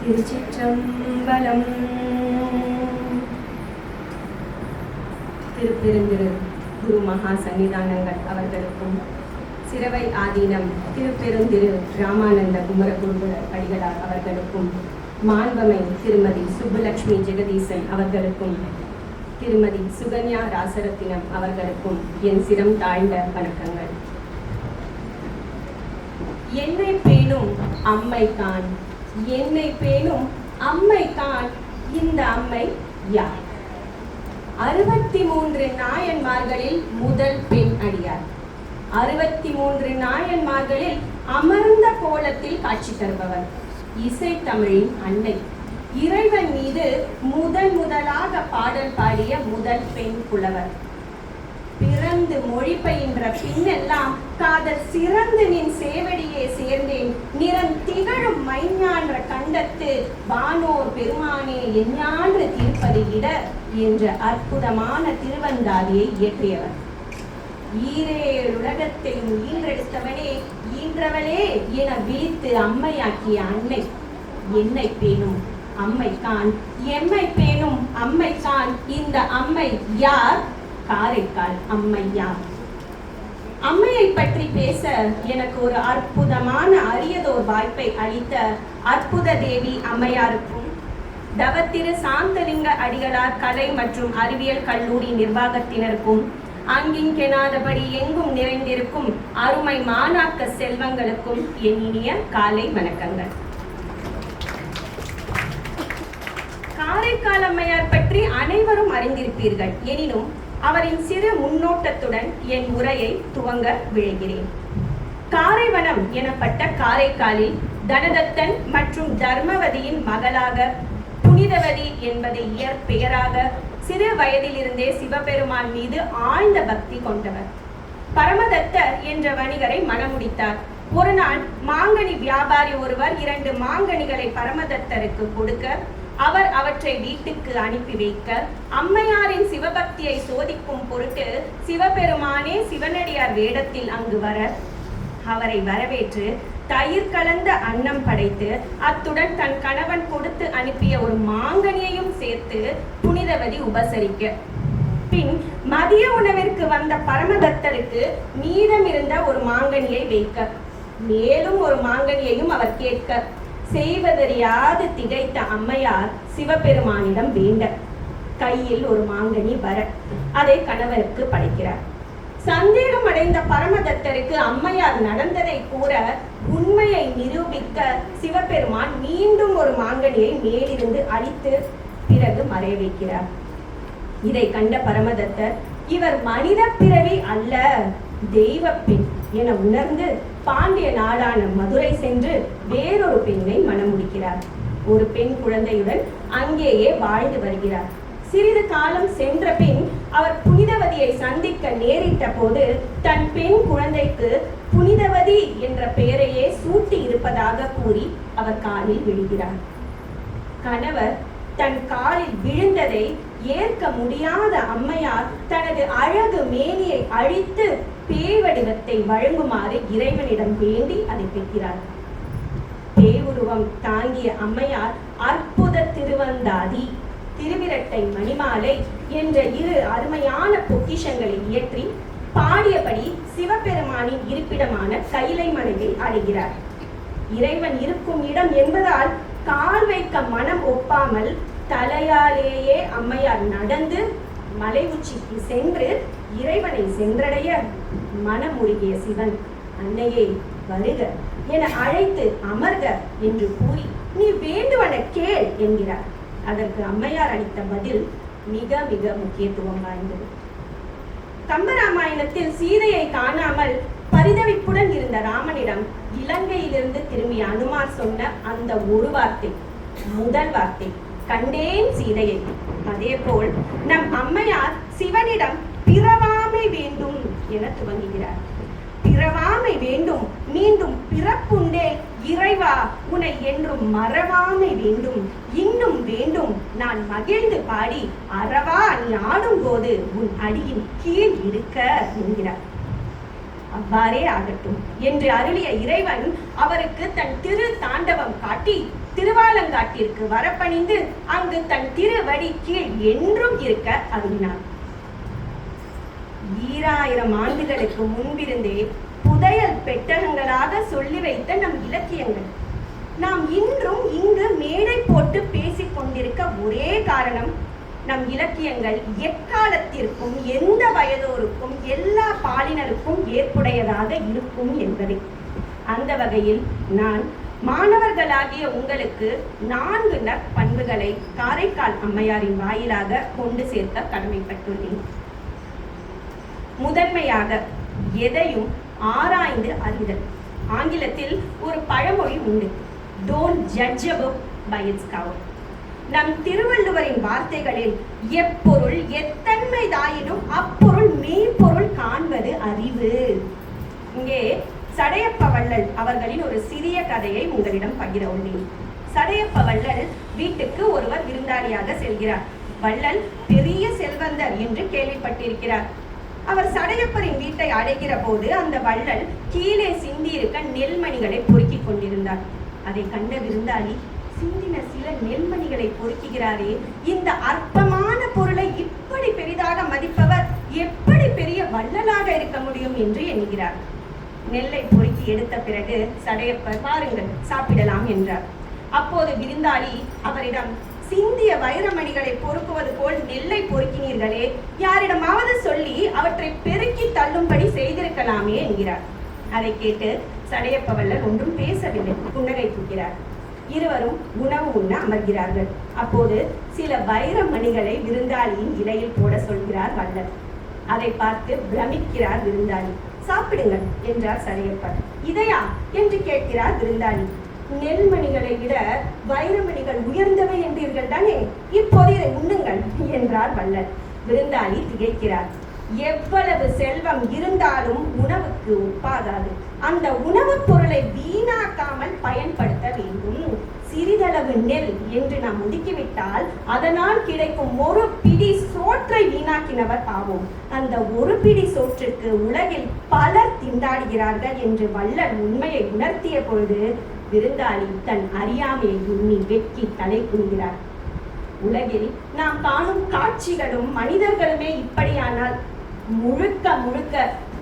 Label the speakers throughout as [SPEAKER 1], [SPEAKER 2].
[SPEAKER 1] திருச்சிற்றம்பலம். திருப்பெருந்திரு குரு மகா சன்னிதானங்கள் அவர்களுக்கும், சிரவை ஆதீனம் திருப்பெருந்திரு ராமானந்த குமரகுரு அடிகளார் அவர்களுக்கும், மாண்பமை திருமதி சுப்புலட்சுமி ஜெகதீசன் அவர்களுக்கும், திருமதி சுகன்யா ராசரத்தினம் அவர்களுக்கும் என் சிரம் தாழ்ந்த வணக்கங்கள். என்னை பேணும் அம்மை கான், என்னை பேணும் அம்மை கான், இந்த அம்மை யார்? 63 நாயன்மார்களில் முதல் பெண் அடியார். 63 நாயன்மார்களில் அமர்ந்த கோலத்தில் காட்சி தருபவர். இசை தமிழின் அன்னை. இறைவன் மீது முதலாக பாடல் பாடிய முதல் பெண் புலவர். பிறந்து மொழி பயின்ற பின்னெல்லாம் காதல் சிறந்து நின் சேவடியே சேர்ந்தேன், நிறம் திகழும் மைஞான்ற கண்டத்து வானோர் பெருமானே எஞ்ஞான்று தீர்ப்பதியிட என்ற அற்புதமான திருவந்தாதியை இயற்றியவர். ஈரேழுலகத்தையும் ஈன்றெடுத்தவனே, ஈன்றவளே என விழித்து அம்மையாக்கிய அன்னை. என்னை பேணும் அம்மை கான், எம்மை பேணும் அம்மை கான், இந்த அம்மை யார்? காரைக்கால் அம்மையா. அம்மையை பற்றி பேச எனக்கு ஒரு அற்புதமான அரியதோர் வாய்ப்பை அளித்த அற்புத தேவி அம்மையாருக்கும், தவத்திரு சாந்தலிங்க அடிகளார் கலை மற்றும் அறிவியல் கல்லூரி நிர்வாகத்தினருக்கும், அங்கிங்கெனாதபடி எங்கும் நிறைந்திருக்கும் அருமை மாணாக்க செல்வங்களுக்கும் என் இனிய காலை வணக்கங்கள். காரைக்கால் அம்மையார் பற்றி அனைவரும் அறிந்திருப்பீர்கள். எனினும் அவரின் சிறு முன்னோட்டத்துடன் என் உரையை துவங்க விழைகிறேன். காரைவனம் எனப்பட்ட காரைக்காலில் தனதத்தன் மற்றும் தர்மவதியின் மகளாக, புனிதவதி என்பதை இயற்பெயராக, சிறு வயதிலிருந்தே சிவபெருமான் மீது ஆழ்ந்த பக்தி கொண்டவர். பரமதத்தர் என்ற வணிகரை மணமுடித்தார். ஒரு நாள் மாங்கனி வியாபாரி ஒருவர் 2 மாங்கனிகளை பரமதத்தருக்கு கொடுக்க, அவர் அவற்றை வீட்டுக்கு அனுப்பி வைக்க, அம்மையாரின் சிவபக்தியை சோதிக்கும் பொருட்டு சிவபெருமானே சிவனடியார் வேடத்தில் அங்கு வர, அவரை வரவேற்று தயிர் கலந்த அன்னம் படைத்து, அத்துடன் தன் கணவன் கொடுத்து அனுப்பிய ஒரு மாங்கனியையும் சேர்த்து புனிதவதி உபசரிக்க, பின் மதிய உணவிற்கு வந்த பரமதத்தருக்கு மீதமிருந்த ஒரு மாங்கனியை வைக்க, மேலும் ஒரு மாங்கனியையும் அவர் கேட்க, செய்வதறியாது திகைத்த அம்மையார் சிவபெருமானிடம் வேண்ட, கையில் ஒரு மாங்கனி வர அதை கணவருக்கு படைக்கிறார். சந்தேகம் அடைந்த பரமதத்தருக்கு அம்மையார் நடந்ததை கூற, உண்மையை நிரூபிக்க சிவபெருமான் மீண்டும் ஒரு மாங்கனியை மேலிருந்து அழித்து பிறகு மறைய வைக்கிறார். இதை கண்ட பரமதத்தர், இவர் மனித பிறவி அல்ல, தெய்வ பெண் என உணர்ந்து பாண்டிய நாடான மதுரை சென்று வேறொரு பெண்ணை மணமுடிக்கிறார். ஒரு பெண் குழந்தையுடன் அங்கேயே வாழ்ந்து வருகிறார். சிறிது காலம் சென்ற பின் அவர் புனிதவதியை சந்திக்க நேரிட்ட போது, தன் பெண் குழந்தைக்கு புனிதவதி என்ற பெயரையே சூட்டி இருப்பதாக கூறி அவர் காலில் விழுகிறார். கணவர் தன் காலில் விழுந்ததை ஏற்க முடியாத அம்மையார் தனது அழகு மேனியை அழித்து பேய்வடிவத்தை வழங்குமாறு இறைவனிடம் வேண்டி அதை பெற்றார். பேயுருவம் தாங்கிய அம்மையார் அற்புத திருவந்தாதி, திருவிரட்டை மணிமாலை என்ற 2 அருமையான பொக்கிஷங்களை இயற்றி பாடியபடி சிவபெருமானின் இருப்பிடமான கைலை மலையை அடைகிறார். இறைவன் இருக்கும் இடம் என்பதால் கால் வைக்க மனம் ஒப்பாமல் தலையாலேயே அம்மையார் நடந்து மலை உச்சிக்கு சென்று இறைவனை சென்றடைய, மனமுருகிய சிவன், அன்னையே வருக என அழைத்து அமர்க என்று கூறி, நீ வேண்டுவன கேள் என்கிறார். அதற்கு அம்மையார் அளித்த பதில் மிக மிக முக்கியத்துவம் வாய்ந்தது. கம்பராமாயணத்தில் சீதையை காணாமல் பரிதவிப்புடன் இருந்த ராமனிடம் இலங்கையிலிருந்து திரும்பிய அனுமார் சொன்ன அந்த ஒரு வார்த்தை, முதல் வார்த்தை, கண்டேன் சீதையை. அதே போல் நம் அம்மையார் சிவனிடம் பிறவாமை வேண்டும் என துவங்குகிறார். பிறவாமை வேண்டும், மீண்டும் பிறப்புண்டே இறைவா, உன்னை என்றும் மறவாமை வேண்டும், இன்னும் வேண்டும் நான் மகிழ்ந்து பாடி அறவா நீ ஆடும் போது உன் அடியின் கீழ் இருக்க என்கிறார். அவ்வாறே ஆகட்டும் என்று அருளிய இறைவன் அவருக்கு தன் திரு தாண்டவம் காட்டி திருவாலங்காட்டிற்கு வரப்பணிந்து அங்கு தன் திருவடி கீழ் என்றும் இருக்க அருளினார். 2000 ஆண்டுகளுக்கு முன்பிருந்தே புதையல் பெட்டகங்களாக சொல்லி வைத்த நம் இலக்கியங்கள் நாம் இன்றும் இங்கு மேடை போட்டு பேசிக் கொண்டிருக்க ஒரே காரணம், நம் இலக்கியங்கள் எக்காலத்திற்கும் எந்த வயதோருக்கும் எல்லா பாலினருக்கும் ஏற்புடையதாக இருக்கும் என்பதை. அந்த வகையில் நான் மாணவர்களாகிய உங்களுக்கு 4 நற்பண்புகளை காரைக்கால் அம்மையாரின் வாயிலாக கொண்டு சேர்க்க கடமைப்பட்டுள்ளேன். முதன்மையாக எதையும் ஆராய்ந்து அறிதல். ஆங்கிலத்தில் ஒரு பழமொழி உண்டு, don't judge a book by its cover. நம் திருவள்ளுவரின் வார்த்தைகளில் எப்பொருள் எத்தன்மைதாயினும் அப்பொருள் மெய்ப்பொருள் காண்பது அறிவு. இங்கே சடையப்ப வள்ளல் அவர்களின் ஒரு சிறிய கதையை உங்களிடம் பகிர உள்ளேன். சடையப்ப வள்ளல் வீட்டுக்கு ஒருவர் விருந்தாளியாக செல்கிறார். வள்ளல் பெரிய செல்வந்தர் என்று கேள்விப்பட்டிருக்கிறார். அவர் சடையப்பரின் வீட்டை அடைகிற போது அந்த வள்ளல் கீழே சிந்தி இருக்க நெல்மணிகளை பொறுக்கிக் கொண்டிருந்தார். அதை கண்ட விருந்தாளி, சிந்தின சில நெல்மணிகளை பொறுக்குகிறாரே, இந்த அற்பமான பொருளை இப்படி பெரிதாக மதிப்பவர் எப்படி பெரிய வள்ளலாக இருக்க முடியும் என்று எண்ணுகிறார். நெல்லை பொறுக்கி எடுத்த பிறகு சடையப்பர், பாருங்கள் சாப்பிடலாம் என்றார். அப்போது விருந்தாளி அவரிடம், சிந்திய வைரமணிகளை பொறுக்குவது போல் நெல்லை பொறுக்கினீர்களே, யாரிடமாவது சொல்லி அவற்றை பெருக்கி தள்ளும்படி செய்திருக்கலாமே என்கிறார். அதை கேட்டு சடையப்ப வள்ளல் ஒன்றும் பேசவில்லை, புன்னகை தூக்கிறார். இருவரும் உணவு உண்ண அமர்கிறார்கள். அப்போது சில வைரமணிகளை விருந்தாளியின் இலையில் போட சொல்கிறார் வள்ளல். அதை பார்த்து பிரமிக்கிறார் விருந்தாளி. சாப்பிடுங்கள் என்றார் சடையப்பர். இதையா என்று கேட்கிறார் விருந்தாளி. நெல்மணிகளை விட வைரமணிகள் உயர்ந்தவை என்றீர்கள் தானே, இப்போது இதை உண்ணுங்கள் என்றார் வள்ளல். விருந்தாளி திகைக்கிறார். எவ்வளவு செல்வம் இருந்தாலும் உணவுக்கு ஒப்பாகாது. அந்த உணவுப் பொருளை வீணாக்காமல் பயன்படுத்த வேண்டும். சிறிதளவு நெல் என்று நாம் ஒதுக்கிவிட்டால் அதனால் கிடைக்கும் ஒரு பிடி சோற்றை வீணாக்கினவர் ஆவோம். அந்த ஒரு பிடி சோற்றுக்கு உலகில் பலர் திண்டாடுகிறார்கள் என்று வள்ளல் உண்மையை உணர்த்திய பொழுது விருந்தாளி தன் அறியாமையை உண்ணி வெட்கி தலை குனிகிறார். உலகில் நாம் காணும் காட்சிகளும் மனிதர்களுமே இப்படியானால் முழுக்க முழுக்க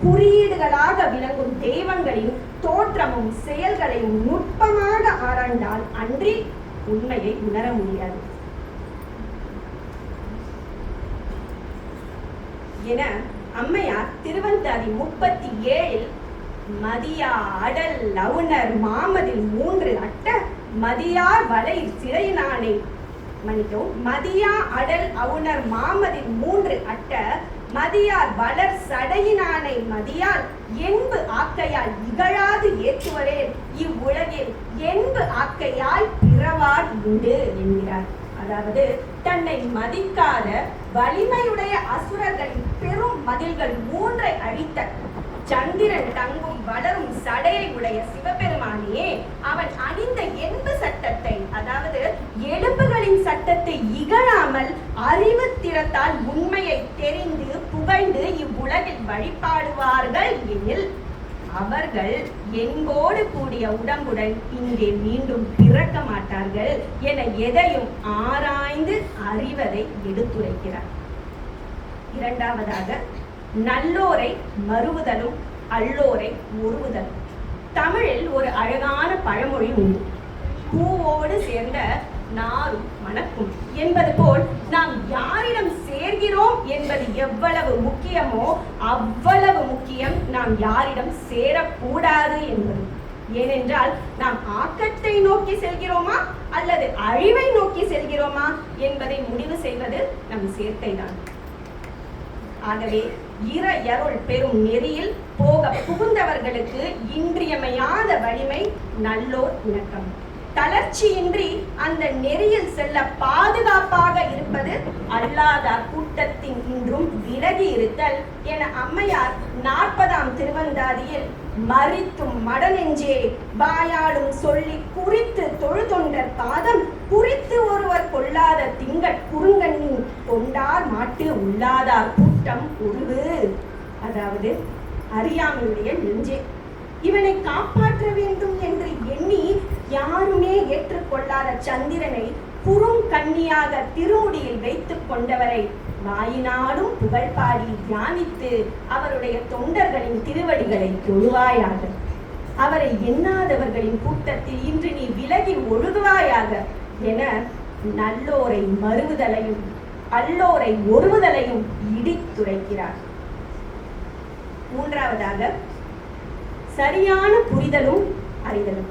[SPEAKER 1] குறியீடுகளாக விளங்கும் தெய்வங்களின் தோற்றமும் செயல்களையும் நுட்பமாக ஆராய்ந்தால் அன்றி உண்மையை உணர முடியாது என அம்மையார் திருவந்தாதி 37 மதியா அடல் லவுணர் மாமதில் 3 அட்ட மதியார் வலை சிறையினானை மதியா அடல் அவுணர் மாமதில் 3 அட்ட மதியார் வளர் சடையினானை மதியால் என்பு ஆக்கையால் இகழாது ஏற்றுவரே இவ்வுலகில் என்பு ஆக்கையால் பிறவார் உண்டு என்கிறார். அதாவது தன்னை மதிக்காத வலிமையுடைய அசுரர்களின் பெரும் மதில்கள் 3 அழித்த சந்திரன் தங்கும் வளரும் சடையை உடைய சிவபெருமானே அவன் அணிந்த என்பு சட்டத்தை, அதாவது எலும்புகளின் சட்டத்தை இகழாமல் அறிவு திறத்தால் உண்மையை தெரிந்து புகழ்ந்து இவ்வுலகில் வழிபாடுவார்கள் எனில் அவர்கள் என்போடு கூடிய உடம்புடன் இங்கே மீண்டும் பிறக்க மாட்டார்கள் என எதையும் ஆராய்ந்து அறிவதை எடுத்துரைக்கிறார். இரண்டாவதாக, நல்லோரை மறுவுதலும் அல்லோரை ஒருவுதலும். தமிழில் ஒரு அழகான பழமொழி உண்டு, பூவோடு சேர்ந்த நாரும் மணக்கும் என்பது போல் நாம் யாரிடம் சேர்கிறோம் என்பது எவ்வளவு முக்கியமோ அவ்வளவு முக்கியம் நாம் யாரிடம் சேரக்கூடாது என்பது. ஏனென்றால் நாம் ஆக்கத்தை நோக்கி செல்கிறோமா அல்லது அழிவை நோக்கி செல்கிறோமா என்பதை முடிவு செய்வது நம் சேர்க்கைதான். ஆகவே இறையருள் பெரும் நெறியில் போக புகுந்தவர்களுக்கு இன்றியமையாத வலிமை நல்லோர் இணக்கம். தளர்ச்சியின்றி அந்த நெறியில் செல்ல பாதுகாப்பாக இருப்பது அல்லாதார் கூட்டத்தின் இன்றும் விலகி இருத்தல் என அம்மையார் 40ஆம் திருவந்தாதியில் மறித்தும் மடநெஞ்சே வாயாலும் சொல்லி குறித்து தொழுதொண்டர் பாதம் குறித்து ஒருவர் கொள்ளாத திங்கட் குறுங்கண்ணின் கொண்டார் மாட்டு உள்ளாதார் கூட்டம் உருவு. அதாவது அறியாமையுடைய நெஞ்சே. இவனை காப்பாற்ற வேண்டும் என்று எண்ணி யாருமே ஏற்றுக்கொள்ளாத சந்திரனை குறும் கன்னியாக திருமுடியில் வைத்துக் கொண்டவரை வாயினாலும் புகழ் பாடி தியானித்து அவருடைய தொண்டர்களின் திருவடிகளை தொழுவாயாக. அவரை எண்ணாதவர்களின் கூட்டத்தில் இன்று நீ விலகி ஒழுகுவாயாக என நல்லோரை மறுவுதலையும் அல்லோரை ஒருவுதலையும் இடித்துரைக்கிறார். மூன்றாவதாக சரியான புரிதலும் அறிதலும்.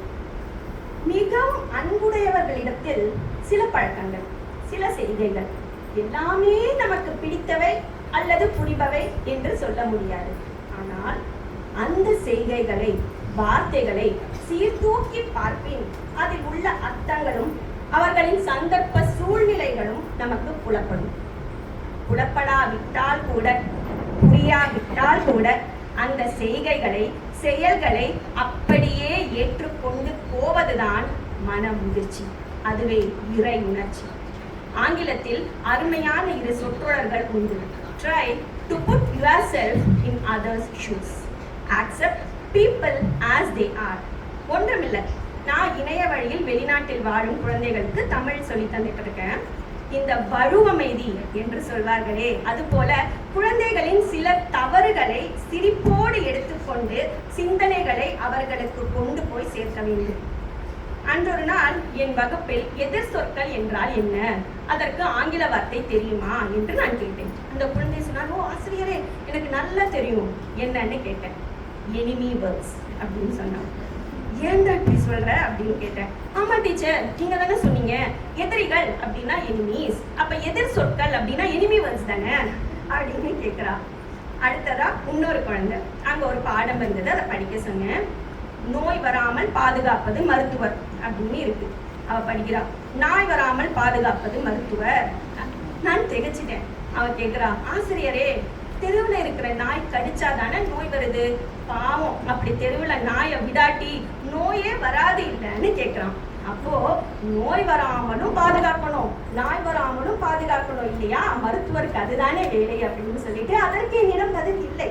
[SPEAKER 1] மிகவும் அன்புடையவர்களிடத்தில் சில பழக்கங்கள், சில செய்கைகள் எல்லாமே நமக்கு பிடித்தவை அல்லது புரிபவை என்று சொல்ல முடியாது. ஆனால் அந்த செய்கைகளை, வார்த்தைகளை சீர்தூக்கி பார்ப்பின் அதில் உள்ள அர்த்தங்களும் அவர்களின் சந்தர்ப்ப சூழ்நிலைகளும் நமக்கு புலப்படும். புலப்படாவிட்டால் கூட, புரியாவிட்டால் கூட அந்த செய்கைகளை, செயல்களை அப்படியே ஏற்றுக்கொண்டு போவதுதான் மன முதிர்ச்சி. அதுவே இறை உணர்ச்சி. ஆங்கிலத்தில் அருமையான 2 சொற்றொடர்கள் உண்டு. Try to put yourself in others' shoes. Accept people as they are. ஒன்றுமில்லை, நான் இணைய வழியில் வெளிநாட்டில் வாழும் குழந்தைகளுக்கு தமிழ் சொல்லி தந்துட்டு இருக்கேன். இந்த வழுவமைதி என்று சொல்வார்களே, அதுபோல குழந்தைகளின் சில தவறுகளை சிரிப்போடு எடுத்துக்கொண்டு சிந்தனைகளை அவர்களுக்கு கொண்டு போய் சேர்க்க வேண்டும். அன்றொரு நாள் என் வகுப்பில் எதிர் சொற்கள் என்றால் என்ன, அதற்கு ஆங்கில வார்த்தை தெரியுமா என்று நான் கேட்டேன். அந்த குழந்தை சொன்னார், ஓ ஆசிரியரே, எனக்கு நல்லா தெரியும். என்னன்னு கேட்டேன். எனிமி வேர்ட்ஸ் அப்படின்னு சொன்னாங்க. ஏன்டா இப்படி சொல்ற அப்படின்னு கேட்டேன். ஆமா டீச்சர், நீங்க தானே சொன்னீங்க எதிரிகள் அப்படின்னா எனிமீஸ், அப்ப எதிர் சொற்கள் அப்படின்னா எனிமி வேர்ட்ஸ் தானே அப்படின்னு கேட்கிறா. அடுத்ததா இன்னொரு குழந்தை, அங்க ஒரு பாடம் இருந்தது, அதை படிக்க சொன்னேன். நோய் வராமல் பாதுகாப்பது மருத்துவர் அப்படின்னு இருக்கு. அவ படிக்கிறா, நாய் வராமல் பாதுகாப்பது மருத்துவர். நான் திகைச்சிட்டேன். அவ கேட்கிறா, ஆசிரியரே, தெருவில் இருக்கிற நாய் கடிச்சாதானே நோய் வருது, பாவம் அப்படி தெருவில் நாயை விடாட்டி நோயே வராது இல்லைன்னு கேட்கிறான். அப்போ நோய் வராமலும் பாதுகாக்கணும், நாய் வராமலும் பாதுகாக்கணும் இல்லையா, மருத்துவருக்கு அதுதானே வேலை அப்படின்னு சொல்லிட்டு அதற்கு என்னிடம் பதில் இல்லை.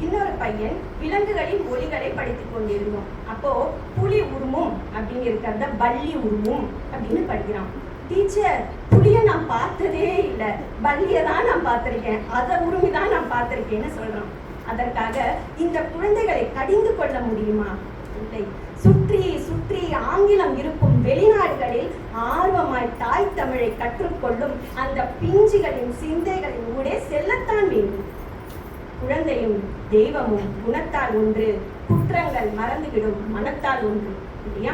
[SPEAKER 1] இன்னொரு பையன் விலங்குகளின் ஒலிகளை படித்துக் கொண்டிருந்தோம். அப்போ புலி உருமும் அப்படின்னு இருக்கிறத பல்லி உருமும் அப்படின்னு படிக்கிறான். டீச்சர், புலிய நான் பார்த்ததே இல்லை, பல்லியை தான் நான் பார்த்திருக்கேன், அதை உருமிதான் நான் பார்த்திருக்கேன்னு சொல்றான். அதற்காக இந்த குழந்தைகளை கடிந்து கொள்ள முடியுமா? இல்லை. சுற்றி சுற்றி ஆங்கிலம் இருக்கும் வெளிநாடுகளில் ஆர்வமாய் தாய் தமிழை கற்றுக்கொள்ளும் அந்த பிஞ்சுகளின் சிந்தைகளின் ஊடே செல்லத்தான் வேண்டும். குழந்தையும் தெய்வமும் குணத்தால் ஒன்று, குற்றங்கள் மறந்துவிடும் மனத்தால் ஒன்று இல்லையா?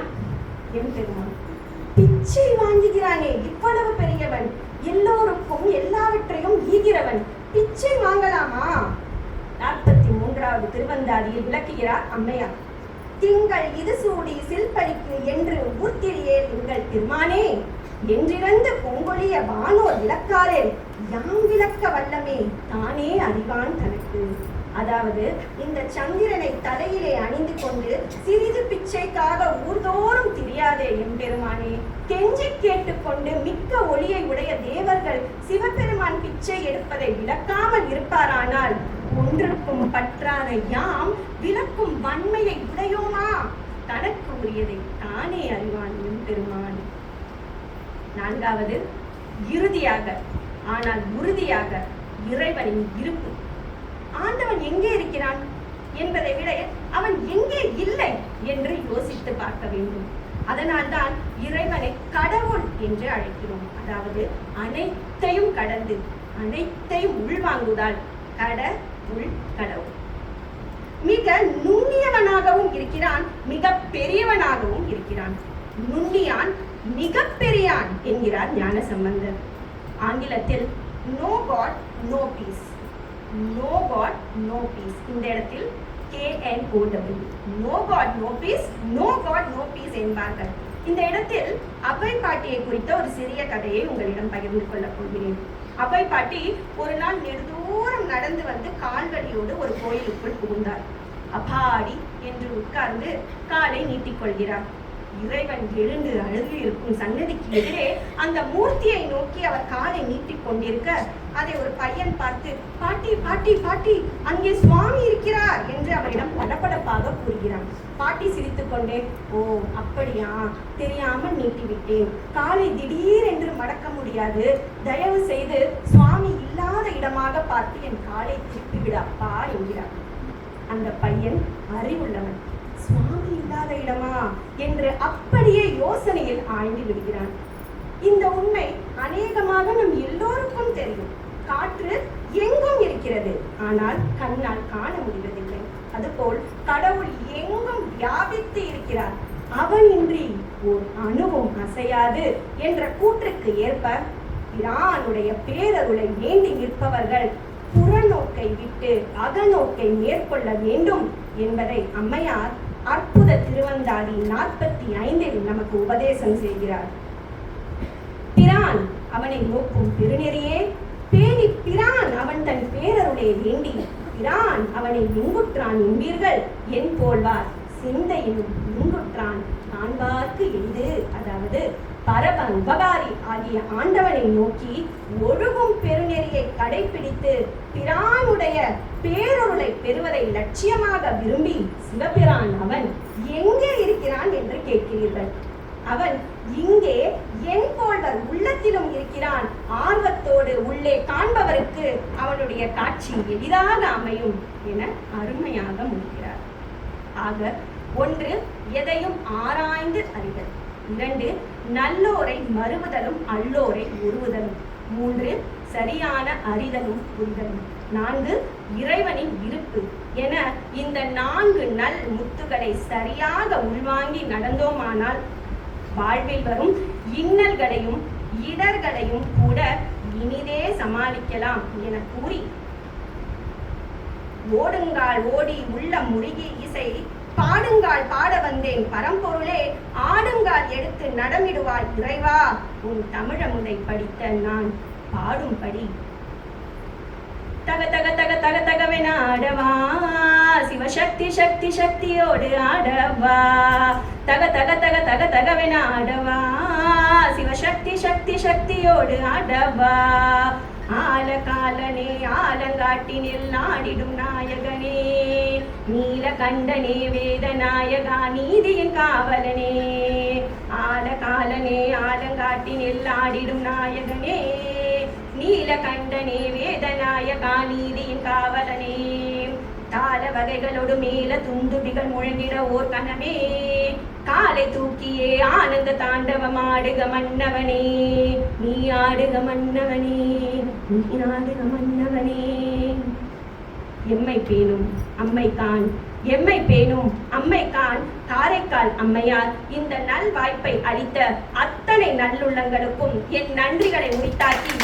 [SPEAKER 1] என் பெருமான் பிச்சை வாங்குகிறானே, இவ்வளவு பெரியவன், எல்லோருக்கும் எல்லாவற்றையும் ஈகிறவன், பிச்சை வாங்கலாமா? 43வது திருவந்தாதியில் விளக்குகிறார் அம்மையார். திங்கள் இது சூடி சில்படிக்கு என்று ஊர்த்திரியே திங்கள் திருமானே, என்றிறந்து பொங்கொழிய வானோர் விளக்காரே, யாம் விளக்க வல்லமே தானே அறிவான் தனக்கு. அதாவது இந்த சந்திரனை தலையிலே அணிந்து கொண்டு சிறிது பிச்சைக்காக ஊர்தோறும் திரியாதே எம்பெருமானே, கெஞ்சி கேட்டுக்கொண்டு மிக்க ஒளியை உடைய தேவர்கள் சிவபெருமான் பிச்சை எடுப்பதை விளக்காமல் இருப்பாரானால் ஒன்றுக்கும் பற்றாத யாம் விளக்கும் வன்மையை உடையோமா? தனக்கு உரியதை தானே அறிவான் எம்பெருமான். 4வது, இறுதியாக ஆனால் உறுதியாக இறைவனின் இருப்பு. ஆண்டவன் எங்கே இருக்கிறான் என்பதை விட அவன் எங்கே இல்லை என்று யோசித்து பார்க்க வேண்டும். அதனால்தான் இறைவனை கடவுள் என்று அழைக்கிறோம். அதாவது அனைத்தையும் கடந்து அனைத்தையும் உள்வாங்குதால் கடவுள் கடவுள். மிக நுண்ணியவனாகவும் இருக்கிறான், மிக பெரியவனாகவும் இருக்கிறான். நுண்ணியான் மிக பெரியான் என்கிறார் ஞானசம்பந்தர். ஆங்கிலத்தில் no god no peace, no god no peace, இந்த இடத்தில் KNOW, no god no peace, no god no peace என்பார்கள். இந்த இடத்தில் அபை பாட்டியை குறித்த ஒரு சிறிய கதையை உங்களிடம் பகிர்ந்து கொள்ளப் போகிறேன். அபை பாட்டி ஒரு நாள் நெடுதூரம் நடந்து வந்து கால்வலியோடு ஒரு கோயிலுக்குள் புகுந்தார். அபாடி என்று உட்கார்ந்து காலை நீட்டிக்கொள்கிறார். இறைவன் எழுந்து அழுது இருக்கும் சன்னதிக்கு எதிரே அந்த மூர்த்தியை நோக்கி அவர் காலை நீட்டிக் கொண்டிருக்க அதை ஒரு பையன் பார்த்து, பாட்டி பாட்டி பாட்டி, அங்கே சுவாமி இருக்கிறார் என்று அவரிடம் படபடப்பாக கூறுகிறான். பாட்டி சிரித்துக் கொண்டே, ஓ அப்படியா, தெரியாமல் நீட்டிவிட்டேன், காலை திடீரென்று மடக்க முடியாது, தயவு செய்து சுவாமி இல்லாத இடமாக பார்த்து என் காலை திருப்பிவிடு அப்பா என்கிறார். அந்த பையன் அறிவுள்ளவன். சுவாமி இல்லாத இடமா என்று அப்படியே யோசனையில் ஆழ்ந்து விடுகிறான். இந்த உண்மை அநேகமாக நம் எல்லோருக்கும் தெரியும். காற்று எங்கும் இருக்கிறது, ஆனால் கண்ணால் காண முடிவதில்லை. அதுபோல் கடவுள் எங்கும் வியாபித்து இருக்கிறார், அவனின்றி ஓர் அணுவும் அசையாது என்ற கூற்றுக்கு ஏற்ப பிரானுடைய பேரருளை வேண்டி நிற்பவர்கள் புறநோக்கை விட்டு அகநோக்கை மேற்கொள்ள வேண்டும் என்பதை அம்மையார் அற்புத திருவந்தாதி 45 நமக்கு உபதேசம் செய்கிறார். பிரான் அவனை நோக்கும் பெருநெறியே பேணி பிரான் அவன் தன் பேரருளை வேண்டி பிரான் அவனை எங்குற்றான் என்பீர்கள் என் போல்வார் சிந்தையிலும் எங்குற்றான் காண்பார்க்கு எது. அதாவது பரப உபகாரி ஆகிய ஆண்டவனை நோக்கி ஒழுகும் பெருநெறியை கடைபிடித்து பிரானுடைய பேரொருளை பெறுவதை லட்சியமாக விரும்பி சிவபிரான் அவன் எங்கே இருக்கிறான் என்று கேட்கிறீர்கள். அவன் இங்கே என் போல்வர் உள்ளத்திலும் இருக்கிறான். ஆர்வத்தோடு உள்ளே காண்பவருக்கு அவனுடைய காட்சி எளிதாக அமையும் என அருமையாக முடிக்கிறார். ஆக 1 எதையும் ஆராய்ந்து அறிதல், 2 நல்லோரை மறுவுதலும் அல்லோரை உருவுதலும், 3 சரியான அறிதலும் புரிதலும், 4 இறைவனின் இருப்பு என இந்த 4 நல் முத்துகளை சரியாக உள்வாங்கி நடந்தோமானால் வாழ்வில் வரும் இன்னல்களையும் இடர்களையும் கூட இனிதே சமாளிக்கலாம் என கூறி, ஓடுங்கால் ஓடி உள்ள முருகி இசை பாடுங்கால் பாட வந்தேன் பரம்பொருளே, ஆடுங்கால் எடுத்து நடமிடுவாய் இறைவா, உன் தமிழமுதை படித்த நான் பாடும்படி தக தக தக தக தகவென ஆடவா, சிவசக்தி சக்தி சக்தியோடு ஆடவா, தக தக தக தக தகவென ஆடவா, சிவசக்தி சக்தி சக்தியோடு ஆடவா, ஆலகாலனே ஆலங்காட்டினில் ஆடிடும் நாயகனே, நீலகண்டனே வேதநாயகா நீதியின் காவலனே, ஆலகாலனே ஆலங்காட்டினில் ஆடிடும் நாயகனே, நீலகண்டனே வேதநாயகா நீதியின் காவலனே, தாள வகைகளோடு மேல துந்துபிகள் முழங்கிட ஓர் கனமே, காலை தூக்கியே ஆனந்த தாண்டவம் ஆடுக மன்னவனே, நீ ஆடுக மன்னவனே, நீ ஆடுக மன்னவனே. எம்மை பேணும் அம்மைக்கான், எம்மை பேணும் அம்மைக்கான் காரைக்கால் அம்மையார் இந்த நல் வாய்ப்பை அளித்த அத்தனை நல்லுள்ளங்களுக்கும் என் நன்றிகளை உரித்தாக்கி